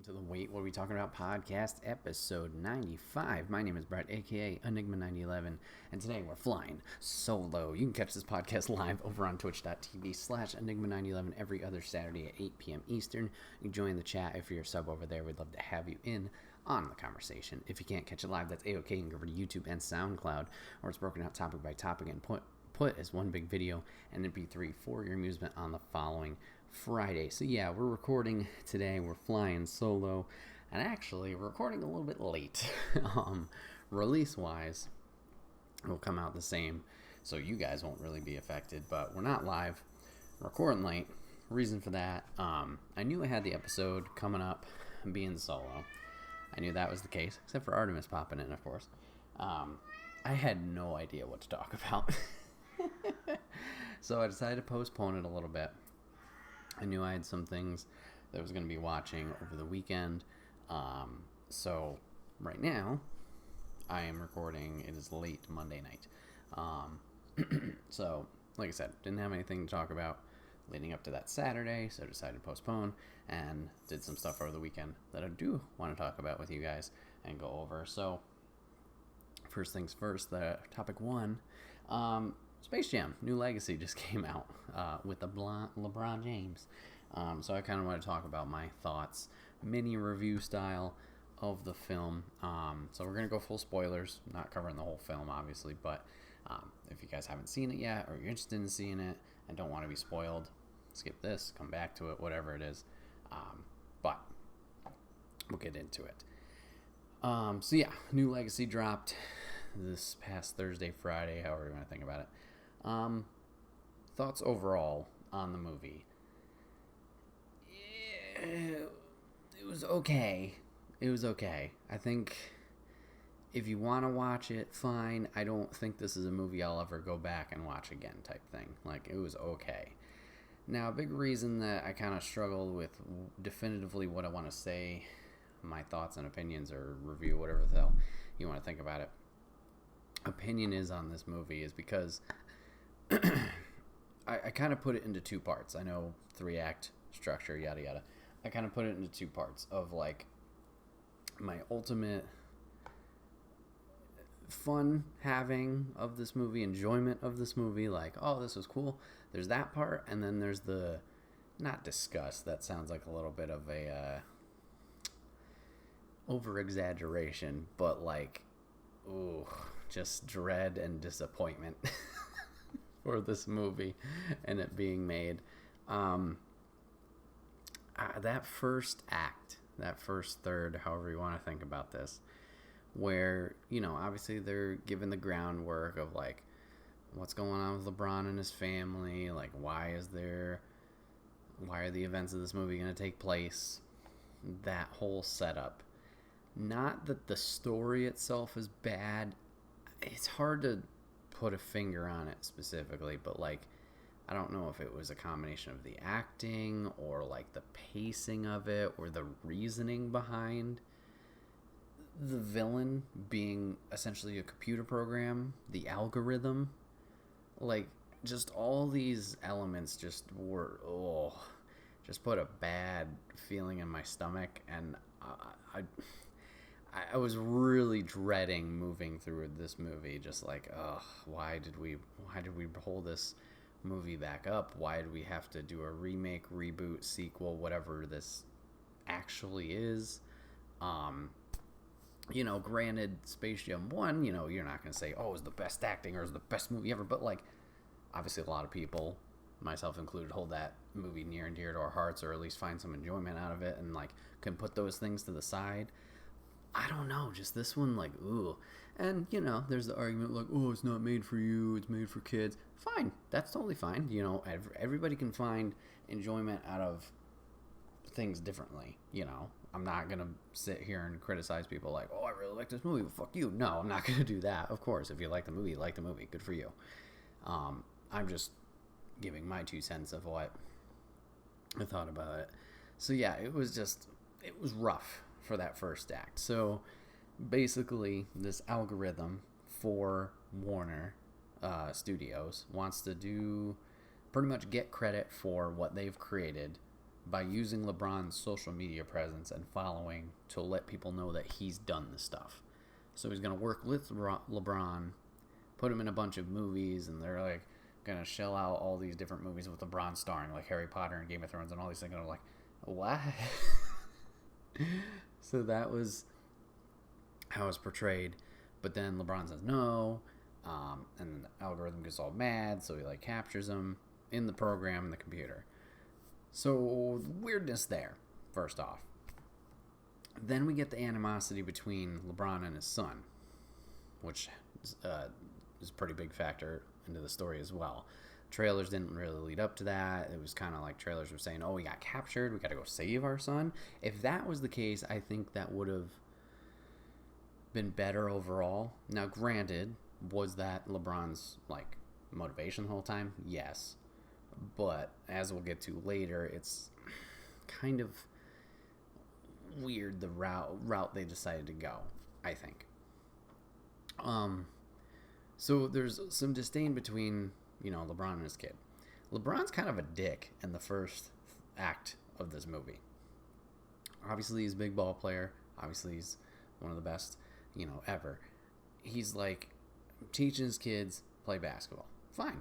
To the Wait What Are We Talking About podcast, episode 95. My name is Bret, aka Enigma9011, and today we're flying solo. You can catch this podcast live over on twitch.tv/Enigma9011 every other Saturday at 8 p.m. Eastern. You can join the chat if you're a sub over there. We'd love to have you in on the conversation. If you can't catch it live, that's A-OK. You can go over to YouTube and SoundCloud, where it's broken out topic by topic and put as one big video and MP3 for your amusement on the following Friday. So yeah, we're recording today. We're flying solo, and actually we're recording a little bit late. Release wise, it'll come out the same, so you guys won't really be affected. But we're not live, we're recording late. Reason for that, I knew I had the episode coming up being solo. I knew that was the case, except for Artemis popping in, of course. I had no idea what to talk about. So I decided to postpone it a little bit. I knew I had some things that I was going to be watching over the weekend. So right now, I am recording. It is late Monday night. So, like I said, didn't have anything to talk about leading up to that Saturday, so I decided to postpone and did some stuff over the weekend that I do want to talk about with you guys and go over. So, first things first, the topic one, Space Jam New Legacy just came out with LeBron James. So I kind of want to talk about my thoughts, mini review style of the film. So we're going to go full spoilers, not covering the whole film, obviously, but if you guys haven't seen it yet or you're interested in seeing it and don't want to be spoiled, skip this, come back to it, whatever it is. But we'll get into it. So yeah, New Legacy dropped this past Thursday, Friday, however you want to think about it. Thoughts overall on the movie. It was okay. I think if you want to watch it, fine. I don't think this is a movie I'll ever go back and watch again type thing. Like, it was okay. Now, a big reason that I kind of struggle with definitively what I want to say, my thoughts and opinions or review, whatever the hell you want to think about it, opinion is on this movie is because I kind of put it into two parts. I know 3-act structure, yada yada. I kind of put it into two parts of like my ultimate fun having of this movie, enjoyment of this movie, like, oh, this was cool. There's that part, and then there's the not disgust. That sounds like a little bit of a over exaggeration, but like, ooh, just dread and disappointment for this movie and it being made. That first act, that first third, however you want to think about this, where, you know, obviously they're given the groundwork of like what's going on with LeBron and his family, like why are the events of this movie going to take place, that whole setup. Not that the story itself is bad. It's hard to put a finger on it specifically, but like, I don't know if it was a combination of the acting or like the pacing of it or the reasoning behind the villain being essentially a computer program, the algorithm. Like, just all these elements just were, just put a bad feeling in my stomach, and I was really dreading moving through this movie, just like, why did we hold this movie back up? Why did we have to do a remake, reboot, sequel, whatever this actually is? You know, granted, Space Jam 1, you know, you're not going to say, oh, it was the best acting or it was the best movie ever, but like, obviously a lot of people, myself included, hold that movie near and dear to our hearts, or at least find some enjoyment out of it, and like can put those things to the side. I don't know, just this one, like, ooh. And, you know, there's the argument, like, oh, it's not made for you, it's made for kids. Fine, that's totally fine. You know, everybody can find enjoyment out of things differently, you know. I'm not going to sit here and criticize people like, oh, I really like this movie, well, fuck you. No, I'm not going to do that. Of course, if you like the movie, good for you. I'm just giving my 2 cents of what I thought about it. So, yeah, it was rough for that first act. So basically, this algorithm for Warner Studios wants to do pretty much get credit for what they've created by using LeBron's social media presence and following to let people know that he's done this stuff. So he's going to work with LeBron, put him in a bunch of movies, and they're like going to shell out all these different movies with LeBron starring, like Harry Potter and Game of Thrones and all these things. And I'm like, what? So that was how it was portrayed. But then LeBron says no, and then the algorithm gets all mad, so he like captures him in the program in the computer. So weirdness there, first off. Then we get the animosity between LeBron and his son, which is a pretty big factor into the story as well. Trailers didn't really lead up to that. It was kind of like trailers were saying, oh, we got captured, we got to go save our son. If that was the case, I think that would have been better overall. Now, granted, was that LeBron's like motivation the whole time? Yes. But as we'll get to later, it's kind of weird the route they decided to go, I think. So there's some disdain between, LeBron and his kid. LeBron's kind of a dick in the first act of this movie. Obviously, he's a big ball player. Obviously, he's one of the best, ever. He's like teaching his kids play basketball. Fine,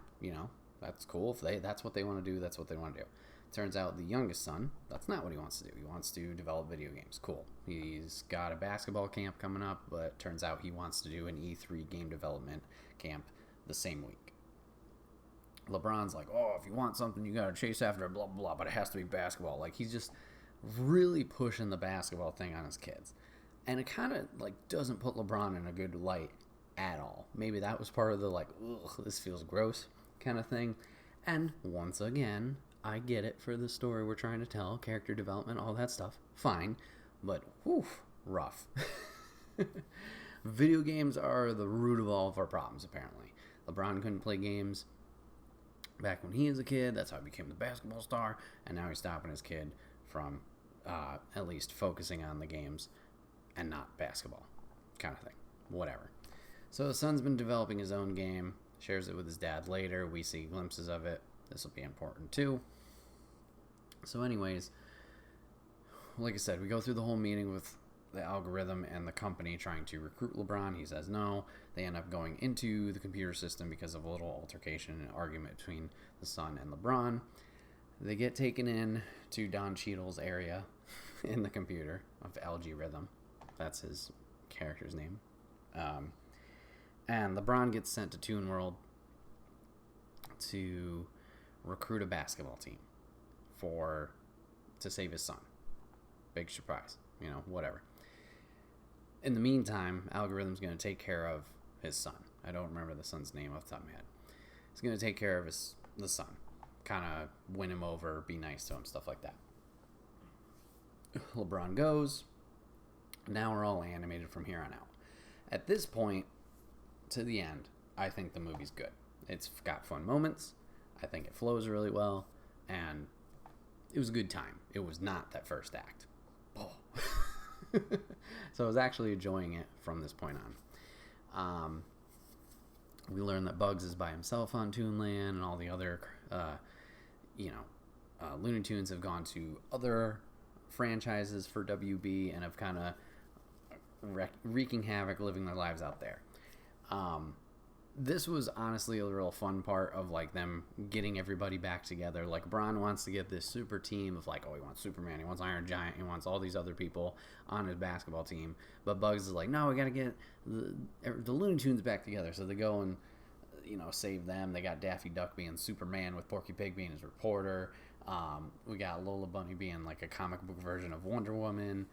that's cool. If that's what they want to do, that's what they want to do. Turns out the youngest son, that's not what he wants to do. He wants to develop video games. Cool. He's got a basketball camp coming up, but turns out he wants to do an E3 game development camp the same week. LeBron's like, oh, if you want something, you got to chase after it, blah, blah, blah, but it has to be basketball. Like, he's just really pushing the basketball thing on his kids. And it kind of, doesn't put LeBron in a good light at all. Maybe that was part of the, ugh, this feels gross kind of thing. And once again, I get it for the story we're trying to tell, character development, all that stuff. Fine. But, whew, rough. Video games are the root of all of our problems, apparently. LeBron couldn't play games back when he was a kid. That's how he became the basketball star. And now he's stopping his kid from at least focusing on the games and not basketball kind of thing. Whatever. So the son's been developing his own game. Shares it with his dad later. We see glimpses of it. This will be important too. So anyways, like I said, we go through the whole meeting with the algorithm and the company trying to recruit LeBron. He says no. They end up going into the computer system because of a little altercation and argument between the son and LeBron. They get taken in to Don Cheadle's area in the computer of Algorithm. That's his character's name. And LeBron gets sent to Toon World to recruit a basketball team to save his son. Big surprise, whatever. In the meantime, Algorithm's going to take care of his son. I don't remember the son's name off the top of my head. He's going to take care of the son, kind of win him over, be nice to him, stuff like that. LeBron goes. Now we're all animated from here on out. At this point, to the end, I think the movie's good. It's got fun moments. I think it flows really well, and it was a good time. It was not that first act. Oh. So I was actually enjoying it from this point on. We learned that Bugs is by himself on Toonland, and all the other, Looney Tunes have gone to other franchises for WB and have kind of wreaking havoc, living their lives out there. This was honestly a real fun part of them getting everybody back together. Bron wants to get this super team of he wants Superman, he wants Iron Giant, he wants all these other people on his basketball team. But Bugs is like, no, we got to get the Looney Tunes back together. So they go and save them. They got Daffy Duck being Superman with Porky Pig being his reporter. We got Lola Bunny being a comic book version of Wonder Woman.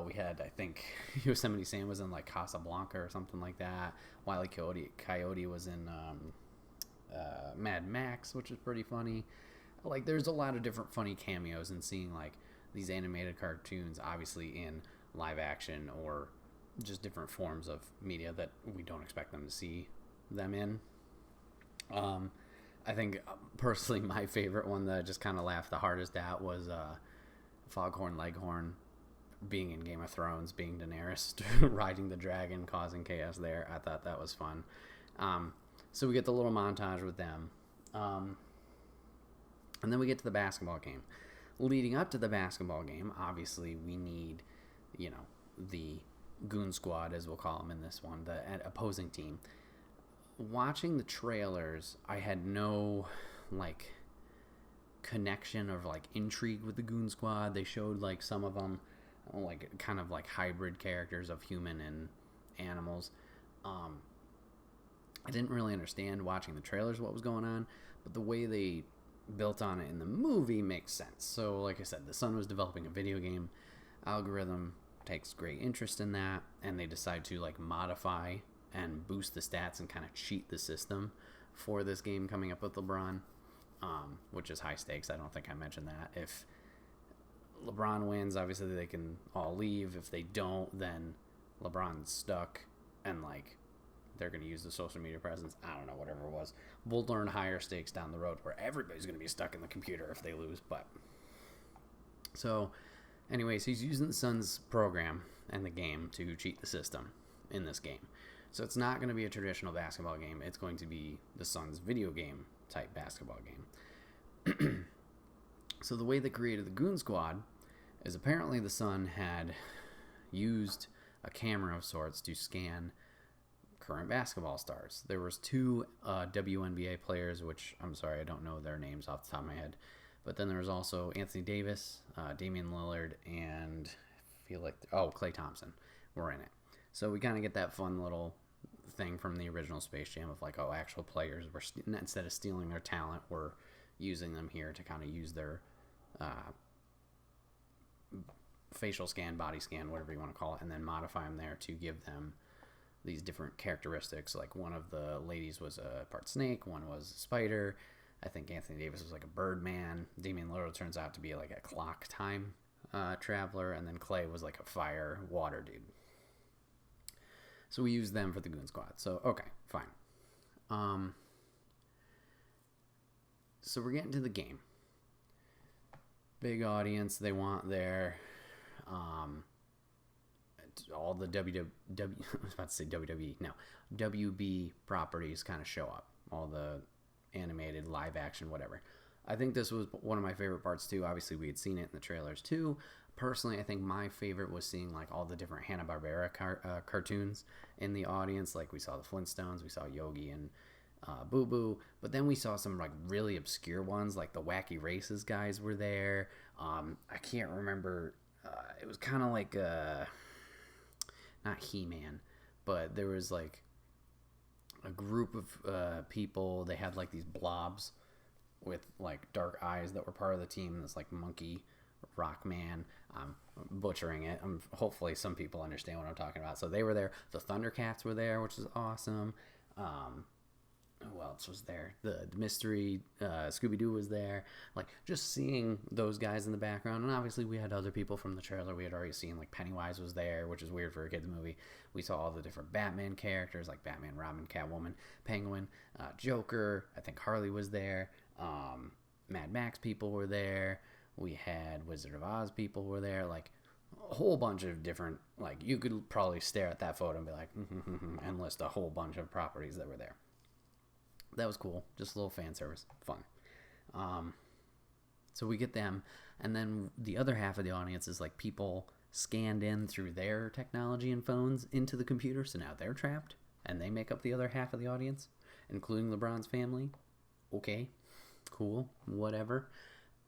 We had, I think, Yosemite Sam was in Casablanca or something like that. Wile E. Coyote was in Mad Max, which is pretty funny. There's a lot of different funny cameos and seeing these animated cartoons, obviously in live action or just different forms of media that we don't expect them to see them in. I think personally my favorite one that I just kind of laughed the hardest at was Foghorn Leghorn being in Game of Thrones, being Daenerys, riding the dragon, causing chaos there. I thought that was fun. So we get the little montage with them. And then we get to the basketball game. leading up to the basketball game, obviously we need, the goon squad, as we'll call them in this one, the opposing team. Watching the trailers, I had no, connection or, intrigue with the goon squad. They showed, some of them, kind of hybrid characters of human and animals. I didn't really understand watching the trailers what was going on, but the way they built on it in the movie makes sense. So, like I said, the Sun was developing a video game. Algorithm takes great interest in that, and they decide to modify and boost the stats and kind of cheat the system for this game coming up with LeBron, which is high stakes. I don't think I mentioned that. If LeBron wins, obviously they can all leave. If they don't, then LeBron's stuck, and they're going to use the social media presence. I don't know, whatever it was. We'll learn higher stakes down the road where everybody's going to be stuck in the computer if they lose. But so, anyways, he's using the Suns program and the game to cheat the system in this game. So it's not going to be a traditional basketball game. It's going to be the Suns video game type basketball game. So the way they created the Goon Squad is apparently the Sun had used a camera of sorts to scan current basketball stars. There was two WNBA players, which I'm sorry, I don't know their names off the top of my head. But then there was also Anthony Davis, Damian Lillard, and I feel like, Klay Thompson were in it. So we kind of get that fun little thing from the original Space Jam of actual players were instead of stealing their talent, we're using them here to kind of use their facial scan, body scan, whatever you want to call it, and then modify them there to give them these different characteristics. Like one of the ladies was a part snake, one was a spider. I think Anthony Davis was a Birdman. Damian Lillard turns out to be a clock time traveler, and then Klay was a fire water dude. So we use them for the Goon Squad. So okay, fine. So we're getting to the game. Big audience. They want their all the I was about to say WWE. No, WB properties kind of show up. All the animated, live action, whatever. I think this was one of my favorite parts too. Obviously, we had seen it in the trailers too. Personally, I think my favorite was seeing all the different Hanna-Barbera cartoons in the audience. We saw the Flintstones, we saw Yogi and Boo Boo, but then we saw some really obscure ones, the Wacky Races guys were there. I can't remember. It was kind of not He-Man, but there was a group of people. They had these blobs with dark eyes that were part of the team. This monkey rock man. I'm butchering it. Hopefully some people understand what I'm talking about. So they were there. The Thundercats were there, which is awesome. Who else was there? The mystery Scooby-Doo was there. Just seeing those guys in the background. And obviously we had other people from the trailer we had already seen. Pennywise was there, which is weird for a kid's movie. We saw all the different Batman characters, Batman, Robin, Catwoman, Penguin, Joker. I think Harley was there. Mad Max people were there. We had Wizard of Oz people were there. A whole bunch of different, you could probably stare at that photo and be and list a whole bunch of properties that were there. That was cool. Just a little fan service. Fun. So we get them. And then the other half of the audience is people scanned in through their technology and phones into the computer. So now they're trapped. And they make up the other half of the audience, including LeBron's family. Okay. Cool. Whatever.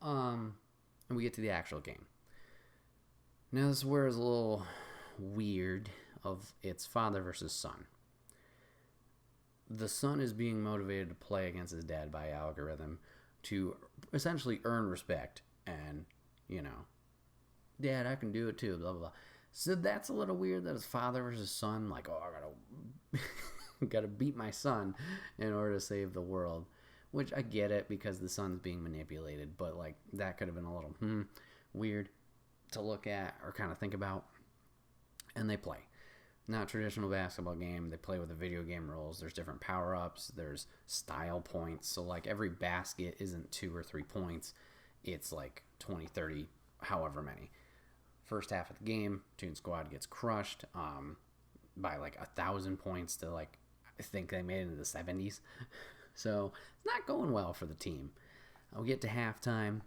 And we get to the actual game. Now this is where it's a little weird of it's father versus son. The son is being motivated to play against his dad by algorithm to essentially earn respect and, Dad, I can do it too, blah, blah, blah. So that's a little weird that it's father versus son. I gotta beat my son in order to save the world. Which I get it because the son's being manipulated, but that could have been a little weird to look at or kind of think about. And they play. Not a traditional basketball game. They play with the video game rules. There's different power-ups. There's style points. So every basket isn't 2 or 3 points. It's 20, 30, however many. First half of the game, Toon Squad gets crushed by 1,000 points to I think they made it into the 70s. So it's not going well for the team. We get to halftime.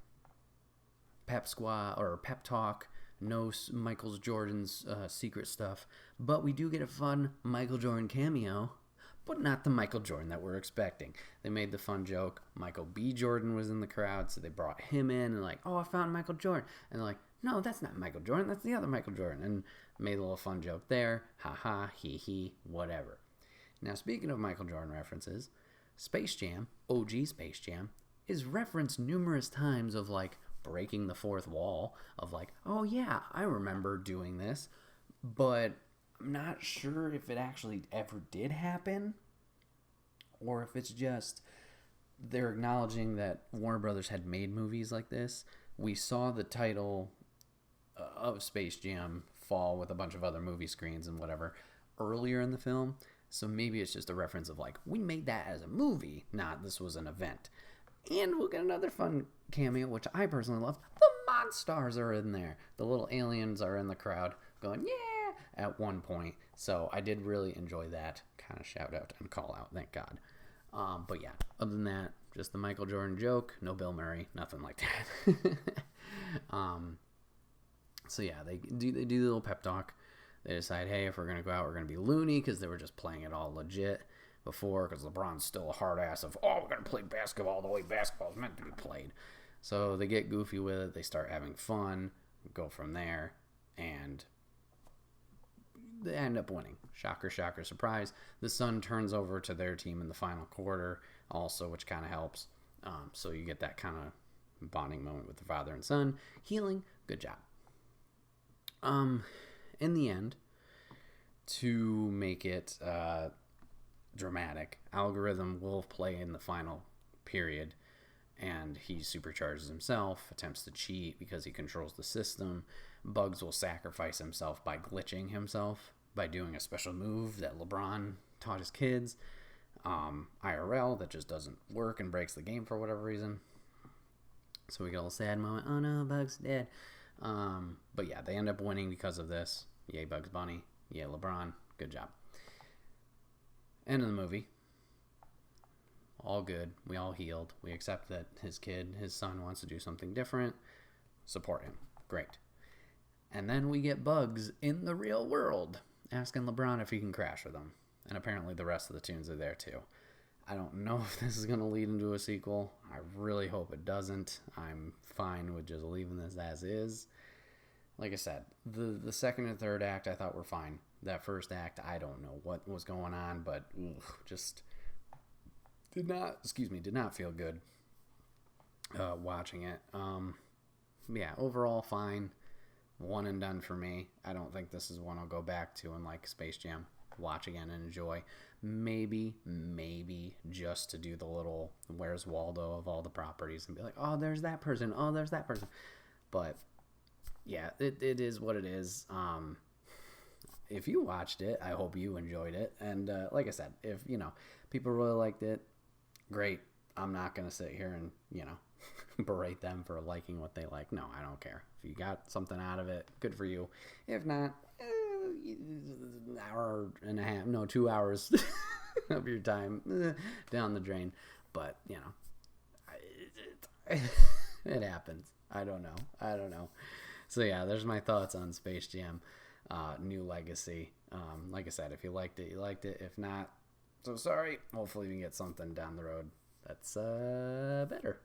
pep squad or pep talk. No Michael Jordan's secret stuff. But we do get a fun Michael Jordan cameo, but not the Michael Jordan that we're expecting. They made the fun joke. Michael B. Jordan was in the crowd, so they brought him in and like, oh, I found Michael Jordan. And they're like, no, that's not Michael Jordan. That's the other Michael Jordan. And made a little fun joke there. Ha ha, he he, whatever. Now, speaking of Michael Jordan references, Space Jam, OG Space Jam, is referenced numerous times of like breaking the fourth wall of like, oh yeah, I remember doing this, but I'm not sure if it actually ever did happen or if it's just they're acknowledging that Warner Brothers had made movies like this. We saw the title of Space Jam fall with a bunch of other movie screens and whatever earlier in the film, so maybe it's just a reference of like, we made that as a movie, not this was an event. And we'll get another fun cameo, which I personally love. The Monstars are in there. The little aliens are in the crowd going, yeah, at one point. So I did really enjoy that kind of shout out and call out, thank God. But yeah, other than that, just the Michael Jordan joke, no Bill Murray, nothing like that. So yeah, they do the little pep talk. They decide, hey, if we're going to go out, we're going to be loony because they were just playing it all legit before, because LeBron's still a hard ass of, oh, we're going to play basketball the way basketball's meant to be played. So they get goofy with it. They start having fun, go from there, and they end up winning. Shocker, shocker, surprise. The Sun turns over to their team in the final quarter also, which kind of helps. So you get that kind of bonding moment with the father and son. Healing, good job. In the end, to make it dramatic, Algorithm will play in the final period, and he supercharges himself, attempts to cheat because he controls the system. Bugs will sacrifice himself by glitching himself, by doing a special move that LeBron taught his kids. IRL, that just doesn't work and breaks the game for whatever reason. So we get a little sad moment. Oh no, Bugs dead. But yeah, they end up winning because of this. Yay, Bugs Bunny. Yay, LeBron. Good job. End of the movie. All good. We all healed. We accept that his son wants to do something different. Support him. Great. And then we get Bugs in the real world asking LeBron if he can crash with him. And apparently the rest of the tunes are there too. I don't know if this is going to lead into a sequel. I really hope it doesn't. I'm fine with just leaving this as is. Like I said, the second and third act I thought were fine. That first act, I don't know what was going on, but just did not feel good watching it. Yeah, overall fine. One and done for me. I don't think this is one I'll go back to and like Space Jam, watch again and enjoy. Maybe just to do the little Where's Waldo of all the properties and be like, oh, there's that person. Oh, there's that person. But yeah, it is what it is. If you watched it, I hope you enjoyed it. And like I said, if, people really liked it, great. I'm not going to sit here and, berate them for liking what they like. No, I don't care. If you got something out of it, good for you. If not, an hour and a half, 2 hours of your time down the drain. But, it happens. I don't know. So yeah, there's my thoughts on Space Jam, New Legacy. Like I said, if you liked it, you liked it. If not, so sorry. Hopefully we can get something down the road that's better.